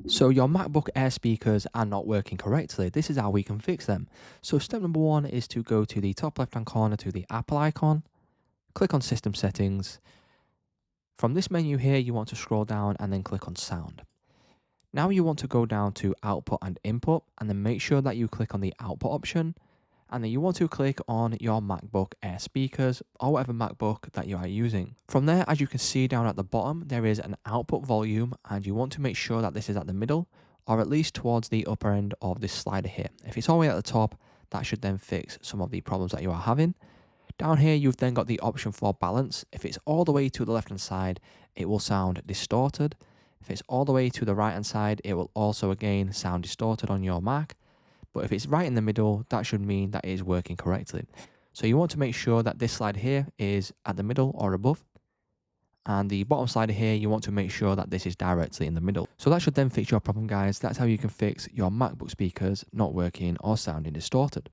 So your MacBook Air speakers are not working correctly. This is how we can fix them. So step number one is to go to the top left hand corner to the Apple icon, click on System Settings. From this menu here, you want to scroll down and then click on Sound. Now you want to go down to Output and Input and then make sure that you click on the Output option. And then you want to click on your MacBook Air speakers or whatever MacBook that you are using. From there, as you can see down at the bottom, there is an output volume and you want to make sure that this is at the middle or at least towards the upper end of this slider here. If it's all the way at the top, that should then fix some of the problems that you are having. Down here, you've then got the option for balance. If it's all the way to the left hand side, it will sound distorted. If it's all the way to the right hand side, it will also again sound distorted on your Mac. But if it's right in the middle, that should mean that it is working correctly. So you want to make sure that this slider here is at the middle or above. And the bottom slider here, you want to make sure that this is directly in the middle. So that should then fix your problem, guys. That's how you can fix your MacBook speakers not working or sounding distorted.